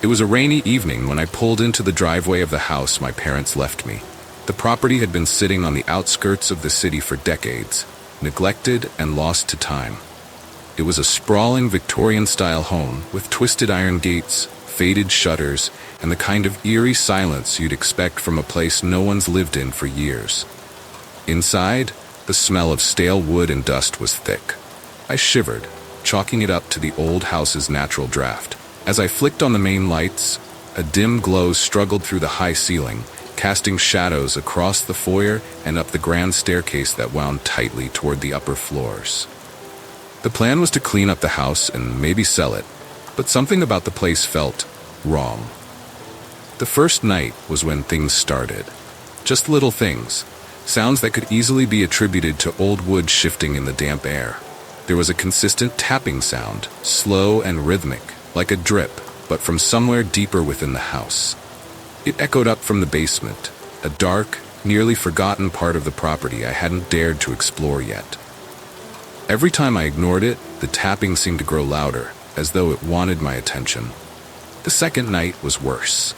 was a rainy evening when I pulled into the driveway of the house my parents left me. The property had been sitting on the outskirts of the city for decades, neglected and lost to time. It was a sprawling Victorian-style home with twisted iron gates, faded shutters, and the kind of eerie silence you'd expect from a place no one's lived in for years. Inside, the smell of stale wood and dust was thick. I shivered, chalking it up to the old house's natural draft. As I flicked on the main lights, a dim glow struggled through the high ceiling, casting shadows across the foyer and up the grand staircase that wound tightly toward the upper floors. The plan was to clean up the house and maybe sell it, but something about the place felt wrong. The first night was when things started. Just little things, sounds that could easily be attributed to old wood shifting in the damp air. There was a consistent tapping sound, slow and rhythmic, like a drip, but from somewhere deeper within the house. It echoed up from the basement, a dark, nearly forgotten part of the property I hadn't dared to explore yet. Every time I ignored it, the tapping seemed to grow louder, as though it wanted my attention. The second night was worse.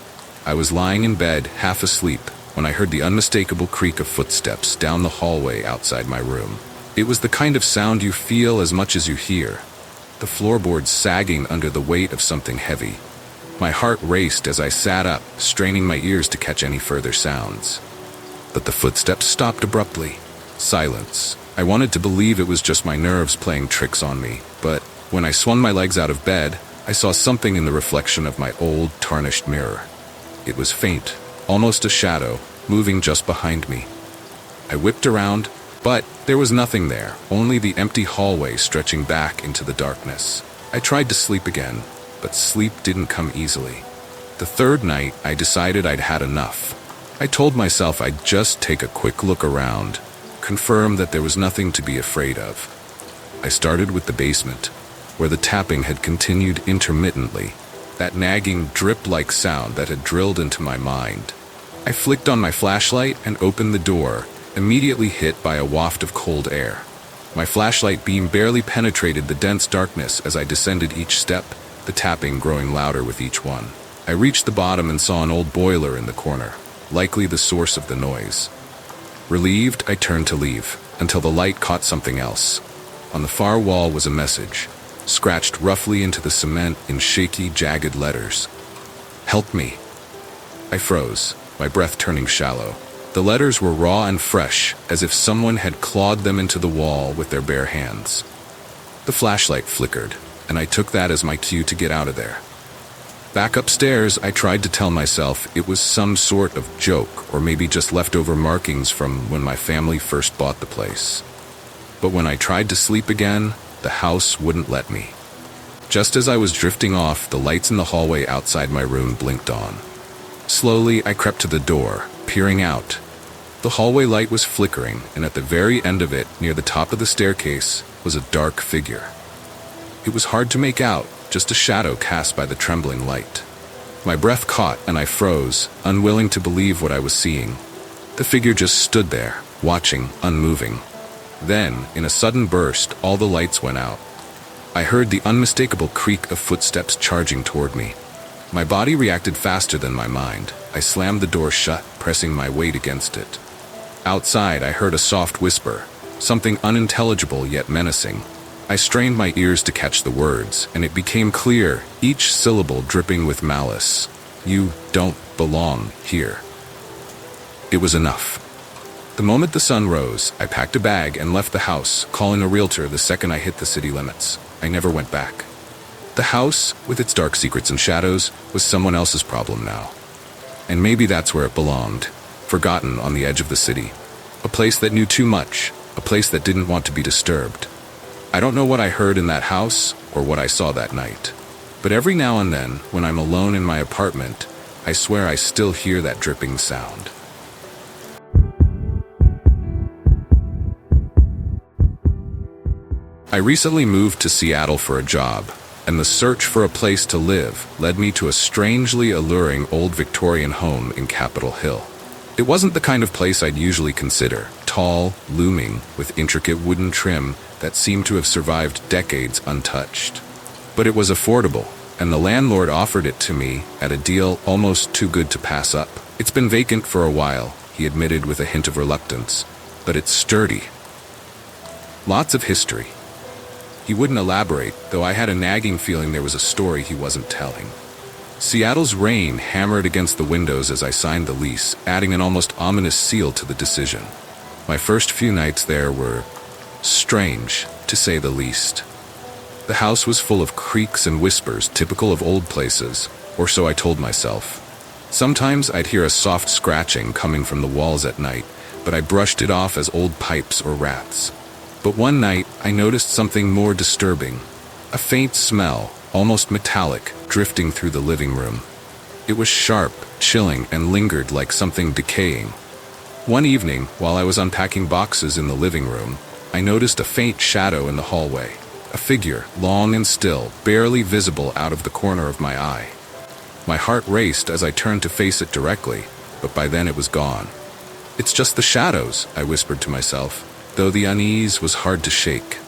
I was lying in bed, half asleep, when I heard the unmistakable creak of footsteps down the hallway outside my room. It was the kind of sound you feel as much as you hear, the floorboards sagging under the weight of something heavy. My heart raced as I sat up, straining my ears to catch any further sounds. But the footsteps stopped abruptly. Silence. I wanted to believe it was just my nerves playing tricks on me, but when I swung my legs out of bed, I saw something in the reflection of my old, tarnished mirror. It was faint, almost a shadow, moving just behind me. I whipped around, but there was nothing there, only the empty hallway stretching back into the darkness. I tried to sleep again, but sleep didn't come easily. The third night, I decided I'd had enough. I told myself I'd just take a quick look around, confirm that there was nothing to be afraid of. I started with the basement, where the tapping had continued intermittently, that nagging drip-like sound that had drilled into my mind. I flicked on my flashlight and opened the door, immediately hit by a waft of cold air. My flashlight beam barely penetrated the dense darkness as I descended each step, the tapping growing louder with each one. I reached the bottom and saw an old boiler in the corner, likely the source of the noise. Relieved, I turned to leave, until the light caught something else. On the far wall was a message, scratched roughly into the cement in shaky, jagged letters. "Help me." I froze, my breath turning shallow. The letters were raw and fresh, as if someone had clawed them into the wall with their bare hands. The flashlight flickered, and I took that as my cue to get out of there. Back upstairs, I tried to tell myself it was some sort of joke, or maybe just leftover markings from when my family first bought the place. But when I tried to sleep again, the house wouldn't let me. Just as I was drifting off, the lights in the hallway outside my room blinked on. Slowly, I crept to the door, peering out. The hallway light was flickering, and at the very end of it, near the top of the staircase, was a dark figure. It was hard to make out, just a shadow cast by the trembling light. My breath caught, and I froze, unwilling to believe what I was seeing. The figure just stood there, watching, unmoving. Then, in a sudden burst, all the lights went out. I heard the unmistakable creak of footsteps charging toward me. My body reacted faster than my mind. I slammed the door shut, pressing my weight against it. Outside, I heard a soft whisper, something unintelligible yet menacing. I strained my ears to catch the words, and it became clear, each syllable dripping with malice. "You don't belong here." It was enough. The moment the sun rose, I packed a bag and left the house, calling a realtor the second I hit the city limits. I never went back. The house, with its dark secrets and shadows, was someone else's problem now. And maybe that's where it belonged, forgotten on the edge of the city. A place that knew too much, a place that didn't want to be disturbed. I don't know what I heard in that house or what I saw that night. But every now and then, when I'm alone in my apartment, I swear I still hear that dripping sound. I recently moved to Seattle for a job, and the search for a place to live led me to a strangely alluring old Victorian home in Capitol Hill. It wasn't the kind of place I'd usually consider, tall, looming, with intricate wooden trim that seemed to have survived decades untouched. But it was affordable, and the landlord offered it to me at a deal almost too good to pass up. It's been vacant for a while, he admitted with a hint of reluctance, but it's sturdy. Lots of history. He wouldn't elaborate, though I had a nagging feeling there was a story he wasn't telling. Seattle's rain hammered against the windows as I signed the lease, adding an almost ominous seal to the decision. My first few nights there were strange, to say the least. The house was full of creaks and whispers typical of old places, or so I told myself. Sometimes I'd hear a soft scratching coming from the walls at night, but I brushed it off as old pipes or rats. But one night, I noticed something more disturbing. A faint smell, almost metallic, drifting through the living room. It was sharp, chilling, and lingered like something decaying. One evening, while I was unpacking boxes in the living room, I noticed a faint shadow in the hallway. A figure, long and still, barely visible out of the corner of my eye. My heart raced as I turned to face it directly, but by then it was gone. "It's just the shadows," I whispered to myself, though the unease was hard to shake.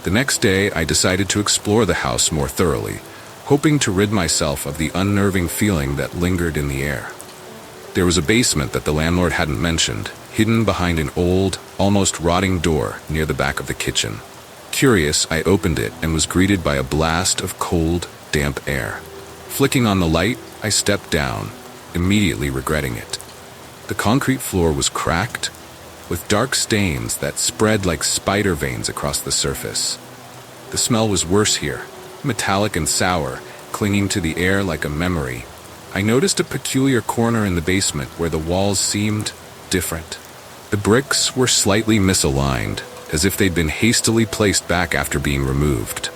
The next day, I decided to explore the house more thoroughly, hoping to rid myself of the unnerving feeling that lingered in the air. There was a basement that the landlord hadn't mentioned, hidden behind an old, almost rotting door near the back of the kitchen. Curious, I opened it and was greeted by a blast of cold, damp air. Flicking on the light, I stepped down, immediately regretting it. The concrete floor was cracked, with dark stains that spread like spider veins across the surface. The smell was worse here, metallic and sour, clinging to the air like a memory. I noticed a peculiar corner in the basement where the walls seemed different. The bricks were slightly misaligned, as if they'd been hastily placed back after being removed.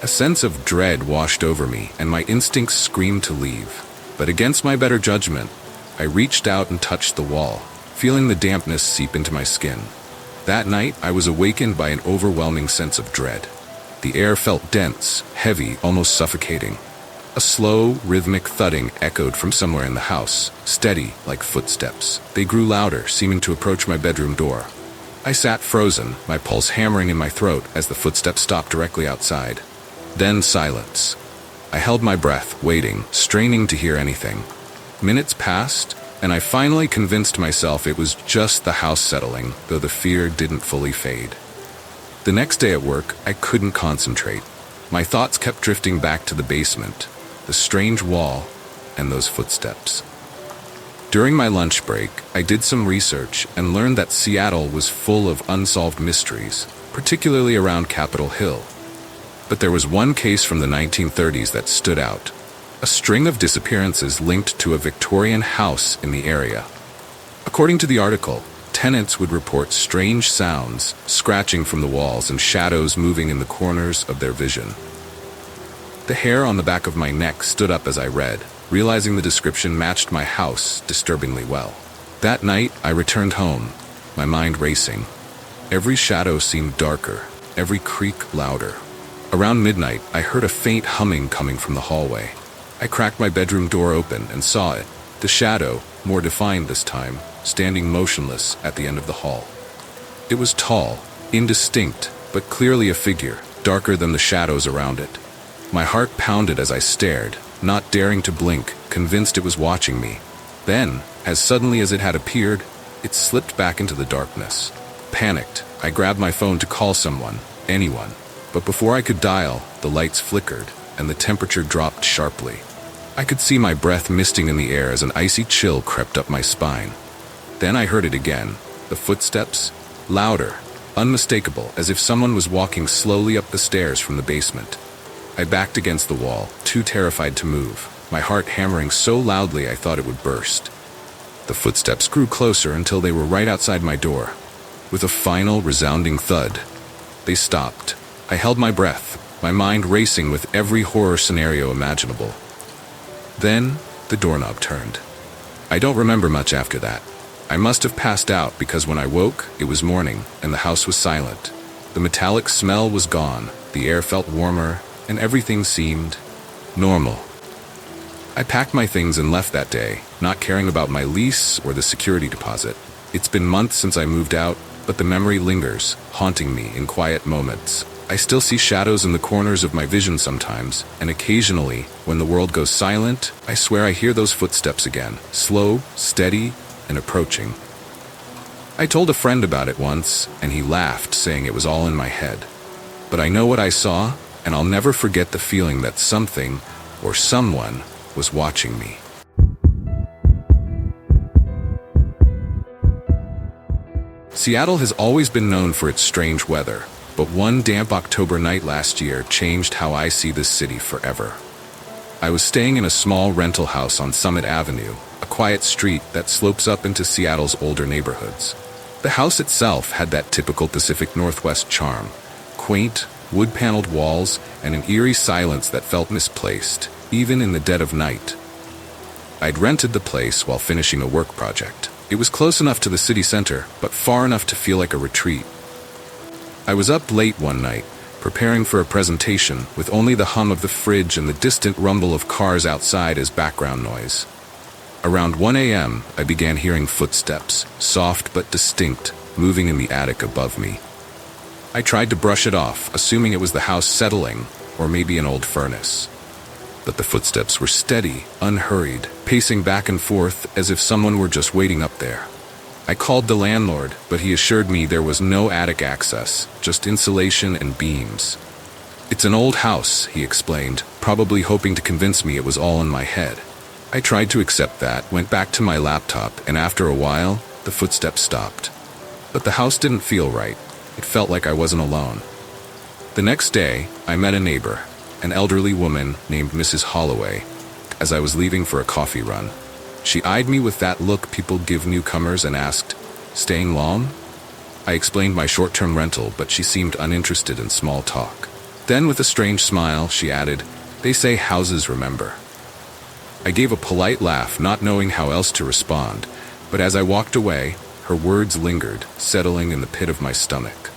A sense of dread washed over me, and my instincts screamed to leave. But against my better judgment, I reached out and touched the wall, feeling the dampness seep into my skin. That night, I was awakened by an overwhelming sense of dread. The air felt dense, heavy, almost suffocating. A slow, rhythmic thudding echoed from somewhere in the house, steady, like footsteps. They grew louder, seeming to approach my bedroom door. I sat frozen, my pulse hammering in my throat as the footsteps stopped directly outside. Then silence. I held my breath, waiting, straining to hear anything. Minutes passed, and I finally convinced myself it was just the house settling, though the fear didn't fully fade. The next day at work, I couldn't concentrate. My thoughts kept drifting back to the basement, the strange wall, and those footsteps. During my lunch break, I did some research and learned that Seattle was full of unsolved mysteries, particularly around Capitol Hill. But there was one case from the 1930s that stood out. A string of disappearances linked to a Victorian house in the area. According to the article, tenants would report strange sounds, scratching from the walls and shadows moving in the corners of their vision. The hair on the back of my neck stood up as I read, realizing the description matched my house disturbingly well. That night, I returned home, my mind racing. Every shadow seemed darker, every creak louder. Around midnight, I heard a faint humming coming from the hallway. I cracked my bedroom door open and saw it, the shadow, more defined this time, standing motionless at the end of the hall. It was tall, indistinct, but clearly a figure, darker than the shadows around it. My heart pounded as I stared, not daring to blink, convinced it was watching me. Then, as suddenly as it had appeared, it slipped back into the darkness. Panicked, I grabbed my phone to call someone, anyone. But before I could dial, the lights flickered, and the temperature dropped sharply. I could see my breath misting in the air as an icy chill crept up my spine. Then I heard it again, the footsteps, louder, unmistakable, as if someone was walking slowly up the stairs from the basement. I backed against the wall, too terrified to move, my heart hammering so loudly I thought it would burst. The footsteps grew closer until they were right outside my door. With a final, resounding thud, they stopped. I held my breath, my mind racing with every horror scenario imaginable. Then, the doorknob turned. I don't remember much after that. I must have passed out because when I woke, it was morning and the house was silent. The metallic smell was gone, the air felt warmer, and everything seemed normal. I packed my things and left that day, not caring about my lease or the security deposit. It's been months since I moved out, but the memory lingers, haunting me in quiet moments. I still see shadows in the corners of my vision sometimes, and occasionally, when the world goes silent, I swear I hear those footsteps again, slow, steady, and approaching. I told a friend about it once, and he laughed, saying it was all in my head. But I know what I saw, and I'll never forget the feeling that something, or someone, was watching me. Seattle has always been known for its strange weather, but one damp October night last year changed how I see this city forever. I was staying in a small rental house on Summit Avenue, a quiet street that slopes up into Seattle's older neighborhoods. The house itself had that typical Pacific Northwest charm, quaint, wood-paneled walls, and an eerie silence that felt misplaced, even in the dead of night. I'd rented the place while finishing a work project. It was close enough to the city center, but far enough to feel like a retreat. I was up late one night, preparing for a presentation, with only the hum of the fridge and the distant rumble of cars outside as background noise. Around 1 a.m., I began hearing footsteps, soft but distinct, moving in the attic above me. I tried to brush it off, assuming it was the house settling, or maybe an old furnace. But the footsteps were steady, unhurried, pacing back and forth as if someone were just waiting up there. I called the landlord, but he assured me there was no attic access, just insulation and beams. "It's an old house," he explained, probably hoping to convince me it was all in my head. I tried to accept that, went back to my laptop, and after a while, the footsteps stopped. But the house didn't feel right. It felt like I wasn't alone. The next day, I met a neighbor, an elderly woman named Mrs. Holloway, as I was leaving for a coffee run. She eyed me with that look people give newcomers and asked, "Staying long?" I explained my short-term rental, but she seemed uninterested in small talk. Then, with a strange smile, she added, "They say houses remember." I gave a polite laugh, not knowing how else to respond, but as I walked away, her words lingered, settling in the pit of my stomach.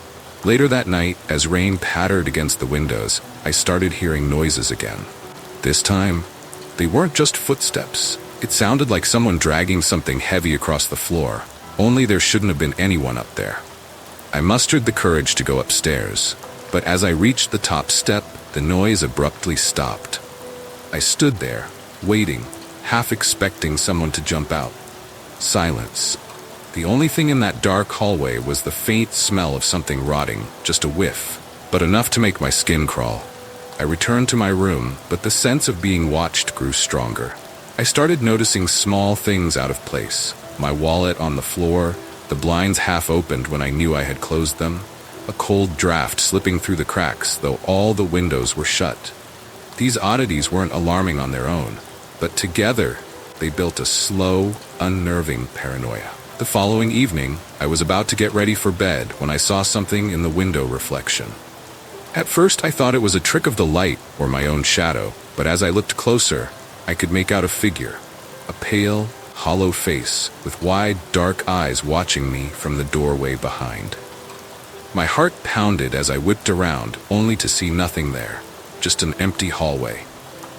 Later that night, as rain pattered against the windows, I started hearing noises again. This time, they weren't just footsteps. It sounded like someone dragging something heavy across the floor, only there shouldn't have been anyone up there. I mustered the courage to go upstairs, but as I reached the top step, the noise abruptly stopped. I stood there, waiting, half expecting someone to jump out. Silence. The only thing in that dark hallway was the faint smell of something rotting, just a whiff, but enough to make my skin crawl. I returned to my room, but the sense of being watched grew stronger. I started noticing small things out of place. My wallet on the floor, the blinds half opened when I knew I had closed them, a cold draft slipping through the cracks, though all the windows were shut. These oddities weren't alarming on their own, but together, they built a slow, unnerving paranoia. The following evening, I was about to get ready for bed when I saw something in the window reflection. At first, I thought it was a trick of the light or my own shadow, but as I looked closer, I could make out a figure, a pale, hollow face with wide, dark eyes watching me from the doorway behind. My heart pounded as I whipped around, only to see nothing there, just an empty hallway.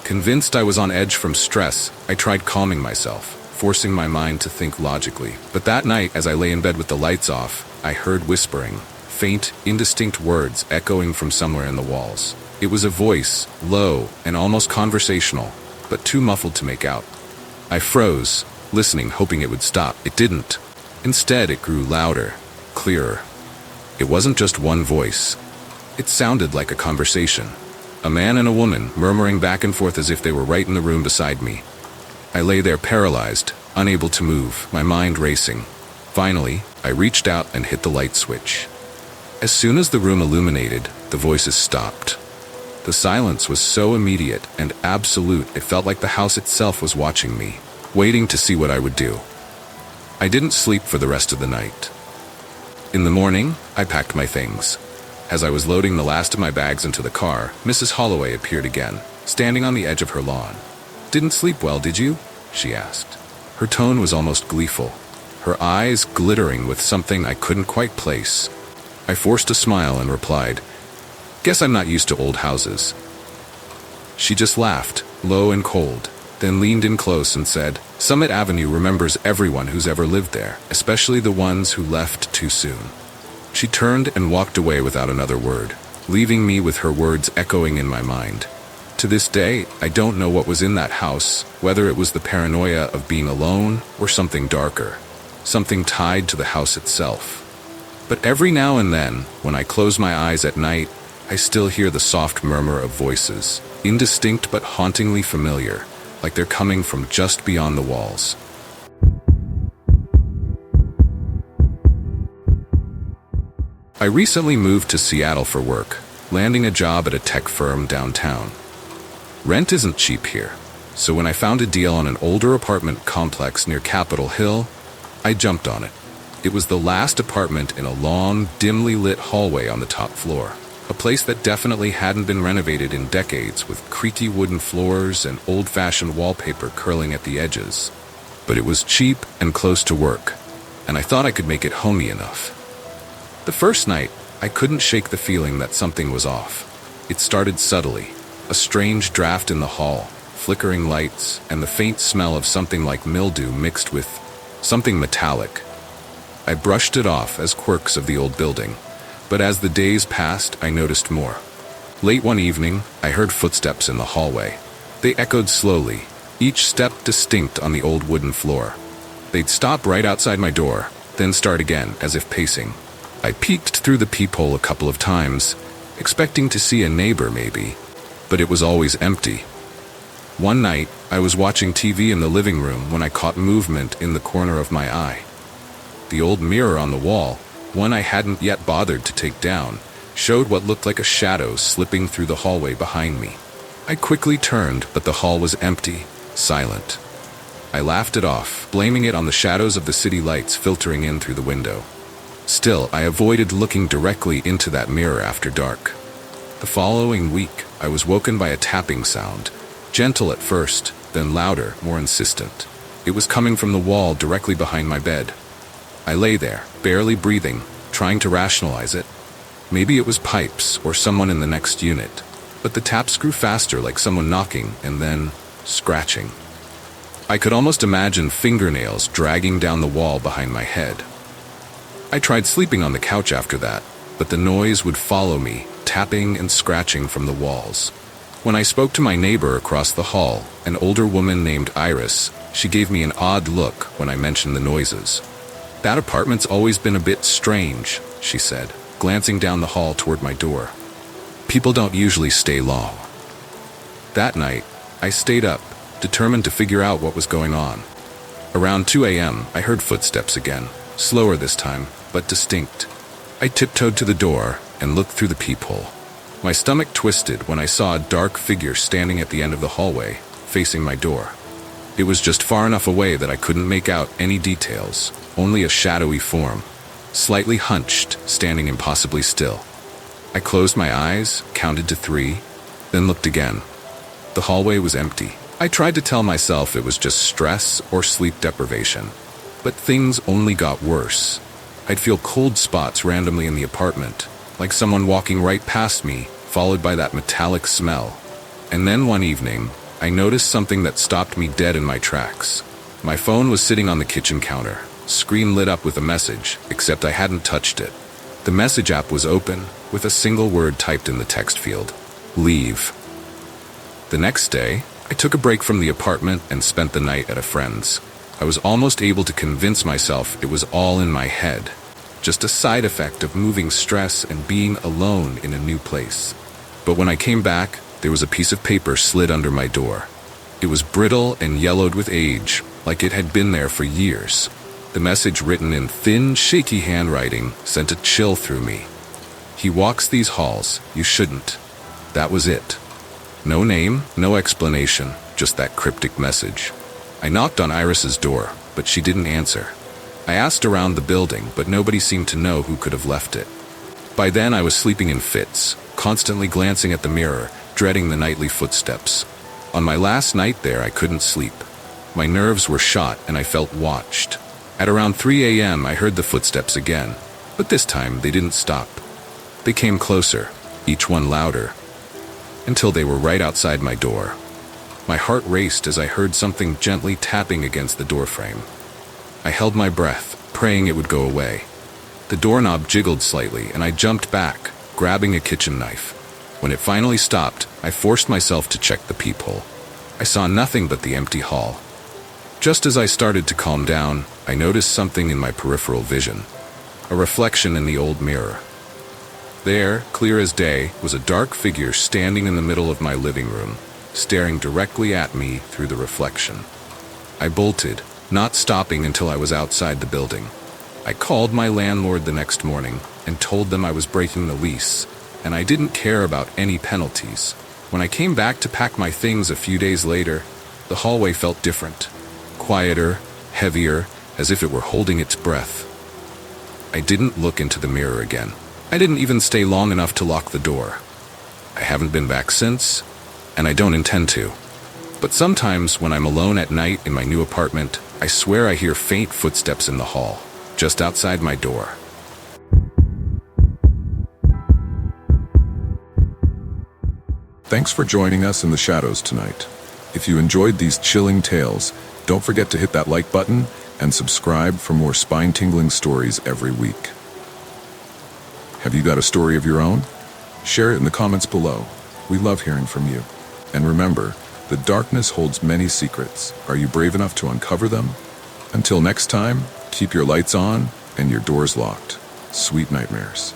Convinced I was on edge from stress, I tried calming myself, forcing my mind to think logically. But that night, as I lay in bed with the lights off, I heard whispering, faint, indistinct words echoing from somewhere in the walls. It was a voice, low and almost conversational, but too muffled to make out. I froze, listening, hoping it would stop. It didn't. Instead, it grew louder, clearer. It wasn't just one voice. It sounded like a conversation. A man and a woman murmuring back and forth as if they were right in the room beside me. I lay there paralyzed, unable to move, my mind racing. Finally, I reached out and hit the light switch. As soon as the room illuminated, the voices stopped. The silence was so immediate and absolute it felt like the house itself was watching me, waiting to see what I would do. I didn't sleep for the rest of the night. In the morning, I packed my things. As I was loading the last of my bags into the car, Mrs. Holloway appeared again, standing on the edge of her lawn. "Didn't sleep well, did you?" she asked. Her tone was almost gleeful, her eyes glittering with something I couldn't quite place. I forced a smile and replied, "Guess I'm not used to old houses." She just laughed, low and cold, then leaned in close and said, "Summit Avenue remembers everyone who's ever lived there, especially the ones who left too soon." She turned and walked away without another word. leaving me with her words echoing in my mind. To this day, I don't know what was in that house, whether it was the paranoia of being alone or something darker, something tied to the house itself. But every now and then, when I close my eyes at night, I still hear the soft murmur of voices, indistinct but hauntingly familiar, like they're coming from just beyond the walls. I recently moved to Seattle for work, landing a job at a tech firm downtown. Rent isn't cheap here, so when I found a deal on an older apartment complex near Capitol Hill, I jumped on it. It was the last apartment in a long, dimly lit hallway on the top floor, a place that definitely hadn't been renovated in decades, with creaky wooden floors and old-fashioned wallpaper curling at the edges. But it was cheap and close to work, and I thought I could make it homey enough. The first night, I couldn't shake the feeling that something was off. It started subtly, a strange draft in the hall, flickering lights, and the faint smell of something like mildew mixed with something metallic. I brushed it off as quirks of the old building, but as the days passed, I noticed more. Late one evening, I heard footsteps in the hallway. They echoed slowly, each step distinct on the old wooden floor. They'd stop right outside my door, then start again, as if pacing. I peeked through the peephole a couple of times, expecting to see a neighbor maybe, but it was always empty. One night, I was watching TV in the living room when I caught movement in the corner of my eye. The old mirror on the wall, one I hadn't yet bothered to take down, showed what looked like a shadow slipping through the hallway behind me. I quickly turned, but the hall was empty, silent. I laughed it off, blaming it on the shadows of the city lights filtering in through the window. Still, I avoided looking directly into that mirror after dark. The following week, I was woken by a tapping sound, gentle at first, then louder, more insistent. It was coming from the wall directly behind my bed. I lay there, barely breathing, trying to rationalize it. Maybe it was pipes or someone in the next unit, but the taps grew faster, like someone knocking and then scratching. I could almost imagine fingernails dragging down the wall behind my head. I tried sleeping on the couch after that, but the noise would follow me, tapping and scratching from the walls. When I spoke to my neighbor across the hall, an older woman named Iris, she gave me an odd look when I mentioned the noises. "That apartment's always been a bit strange," she said, glancing down the hall toward my door. "People don't usually stay long." That night, I stayed up, determined to figure out what was going on. Around 2 a.m., I heard footsteps again, slower this time, but distinct. I tiptoed to the door and looked through the peephole. My stomach twisted when I saw a dark figure standing at the end of the hallway, facing my door. It was just far enough away that I couldn't make out any details, only a shadowy form, slightly hunched, standing impossibly still. I closed my eyes, counted to 3, then looked again. The hallway was empty. I tried to tell myself it was just stress or sleep deprivation, but things only got worse. I'd feel cold spots randomly in the apartment, like someone walking right past me, followed by that metallic smell. And then one evening, I noticed something that stopped me dead in my tracks. My phone was sitting on the kitchen counter, screen lit up with a message, except I hadn't touched it. The message app was open, with a single word typed in the text field: leave. The next day, I took a break from the apartment and spent the night at a friend's. I was almost able to convince myself it was all in my head, just a side effect of moving stress and being alone in a new place. But when I came back, there was a piece of paper slid under my door. It was brittle and yellowed with age, like it had been there for years. The message, written in thin, shaky handwriting, sent a chill through me. "He walks these halls, you shouldn't." That was it. No name, no explanation, just that cryptic message. I knocked on Iris's door, but she didn't answer. I asked around the building, but nobody seemed to know who could have left it. By then, I was sleeping in fits, constantly glancing at the mirror, dreading the nightly footsteps. On my last night there, I couldn't sleep. My nerves were shot, and I felt watched. At around 3 a.m., I heard the footsteps again, but this time they didn't stop. They came closer, each one louder, until they were right outside my door. My heart raced as I heard something gently tapping against the doorframe. I held my breath, praying it would go away. The doorknob jiggled slightly, and I jumped back, grabbing a kitchen knife. When it finally stopped, I forced myself to check the peephole. I saw nothing but the empty hall. Just as I started to calm down, I noticed something in my peripheral vision. A reflection in the old mirror. There, clear as day, was a dark figure standing in the middle of my living room, staring directly at me through the reflection. I bolted, not stopping until I was outside the building. I called my landlord the next morning and told them I was breaking the lease, and I didn't care about any penalties. When I came back to pack my things a few days later, the hallway felt different. Quieter, heavier, as if it were holding its breath. I didn't look into the mirror again. I didn't even stay long enough to lock the door. I haven't been back since, and I don't intend to. But sometimes when I'm alone at night in my new apartment, I swear I hear faint footsteps in the hall, just outside my door. Thanks for joining us in the shadows tonight. If you enjoyed these chilling tales, don't forget to hit that like button and subscribe for more spine-tingling stories every week. Have you got a story of your own? Share it in the comments below. We love hearing from you. And remember, the darkness holds many secrets. Are you brave enough to uncover them? Until next time, keep your lights on and your doors locked. Sweet nightmares.